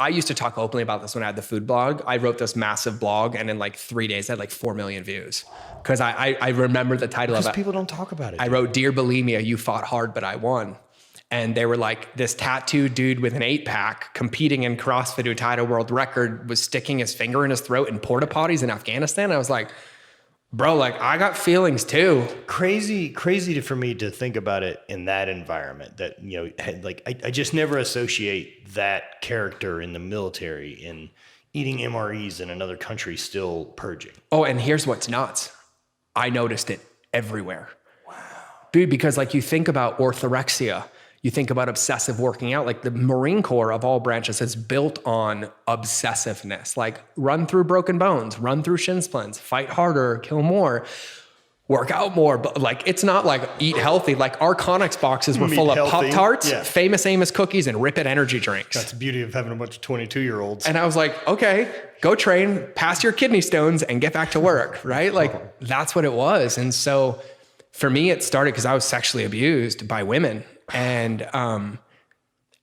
I used to talk openly about this when I had the food blog. I wrote this massive blog, and in like 3 days, I had like 4 million views. Because I remember the title of it. Because people don't talk about it. I wrote, "Dear Bulimia, you fought hard, but I won." And they were like, this tattooed dude with an 8-pack competing in CrossFit who tied a world record was sticking his finger in his throat in porta potties in Afghanistan. I was like, bro, like I got feelings too. Crazy for me to think about it in that environment that, you know, like I just never associate that character in the military in eating MREs in another country still purging. Oh, and here's what's nuts. I noticed it everywhere. Wow. Dude, because like you think about orthorexia, you think about obsessive working out, like the Marine Corps of all branches is built on obsessiveness, like run through broken bones, run through shin splints, fight harder, kill more, work out more. But like, it's not like eat healthy. Like our Connex boxes were full of Pop-Tarts, Famous Amos cookies, and Rip It energy drinks. That's the beauty of having a bunch of 22-year-olds. And I was like, okay, go train, pass your kidney stones and get back to work, right? Like that's what it was. And so for me, it started because I was sexually abused by women. And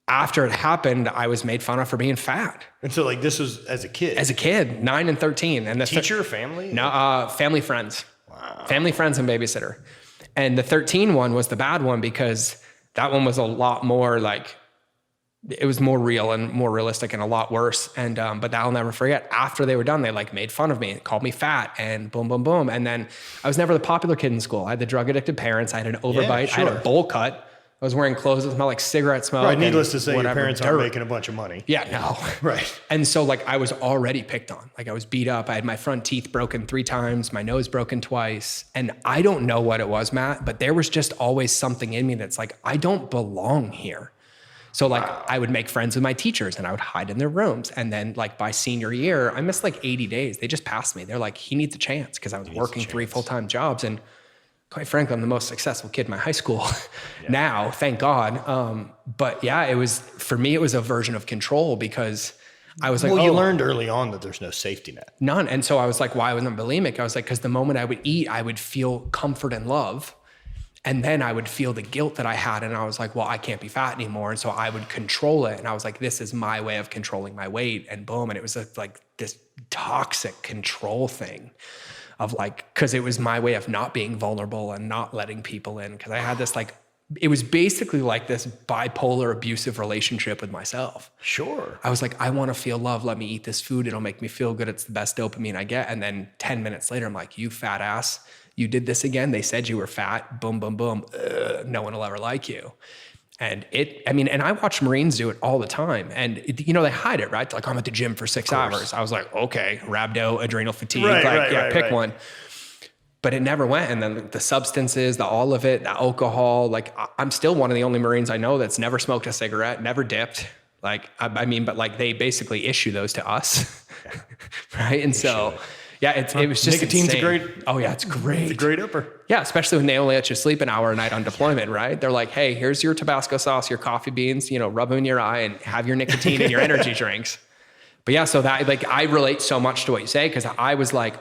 after it happened, I was made fun of for being fat. And so like this was as a kid? As a kid, 9 and 13. And the teacher, family? No, family friends. Wow. Family friends and babysitter. And the 13 one was the bad one because that one was a lot more like, it was more real and more realistic and a lot worse. And, but I'll never forget, after they were done, they like made fun of me, called me fat and boom, boom, boom. And then I was never the popular kid in school. I had the drug addicted parents. I had an overbite. Sure. I had a bowl cut. I was wearing clothes that smelled like cigarette smoke. Right, needless to say, your parents aren't making a bunch of money. Yeah, no. Right. And so like I was already picked on. Like I was beat up. I had my front teeth broken 3 times, my nose broken twice. And I don't know what it was, Matt, but there was just always something in me that's like, I don't belong here. So like I would make friends with my teachers and I would hide in their rooms. And then like by senior year, I missed like 80 days. They just passed me. They're like, he needs a chance because I was working 3 full-time jobs. And quite frankly, I'm the most successful kid in my high school now, thank God. But yeah, it was, for me, it was a version of control because I was like, well, you learned early on that there's no safety net. None. And so I was like, why wasn't I bulimic? I was like, because the moment I would eat, I would feel comfort and love. And then I would feel the guilt that I had. And I was like, well, I can't be fat anymore. And so I would control it. And I was like, this is my way of controlling my weight. And boom. And it was like this toxic control thing of like, cause it was my way of not being vulnerable and not letting people in. Cause I had this like, it was basically like this bipolar abusive relationship with myself. Sure. I was like, I want to feel love. Let me eat this food. It'll make me feel good. It's the best dopamine I get. And then 10 minutes later, I'm like, you fat ass, you did this again. They said you were fat. Boom, boom, boom. No one will ever like you. And and I watch Marines do it all the time. And they hide it, right? Like I'm at the gym for 6 hours. I was like, okay, rhabdo, adrenal fatigue, pick one. But it never went. And then the substances, all of it, the alcohol, like I'm still one of the only Marines I know that's never smoked a cigarette, never dipped. Like, but like they basically issue those to us. Right. And so, yeah, it was just nicotine's insane. Oh yeah, it's great. It's a great upper. Yeah, especially when they only let you sleep an hour a night on deployment, right? They're like, hey, here's your Tabasco sauce, your coffee beans, rub them in your eye and have your nicotine and your energy drinks. But yeah, so that like I relate so much to what you say because I was like,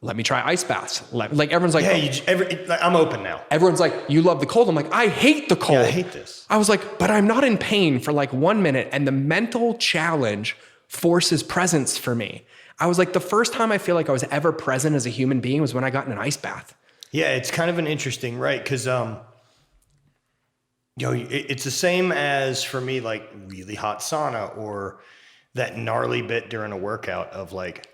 let me try ice baths. Like everyone's like, I'm open now. Everyone's like, you love the cold. I'm like, I hate the cold. Yeah, I hate this. I was like, but I'm not in pain for like 1 minute. And the mental challenge forces presence for me. I was like, the first time I feel like I was ever present as a human being was when I got in an ice bath. Yeah, it's kind of an interesting, right? Because, it's the same as for me, like really hot sauna or that gnarly bit during a workout of like,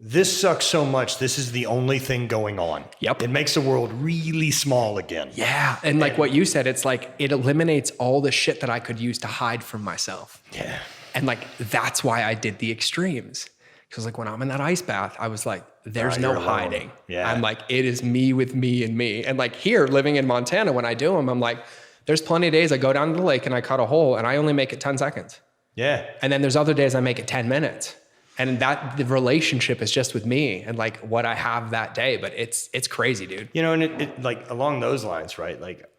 this sucks so much. This is the only thing going on. Yep. It makes the world really small again. Yeah. And like what you said, it's like, it eliminates all the shit that I could use to hide from myself. Yeah. And like, that's why I did the extremes. Because like when I'm in that ice bath, I was like, there's no hiding. Yeah. I'm like, it is me with me and me. And like here living in Montana, when I do them, I'm like, there's plenty of days I go down to the lake and I cut a hole and I only make it 10 seconds. Yeah. And then there's other days I make it 10 minutes. And the relationship is just with me and like what I have that day. But it's crazy, dude. And it like along those lines, right? Like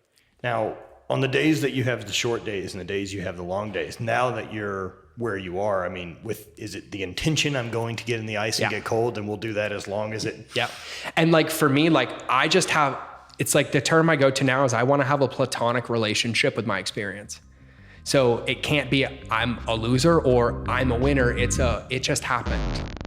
now on the days that you have the short days and the days you have the long days, now that you're where you are, I mean, is it the intention I'm going to get in the ice and get cold and we'll do that as long as it. Yeah. And like for me, like I just have, it's like the term I go to now is I want to have a platonic relationship with my experience. So it can't be I'm a loser or I'm a winner. It just happened.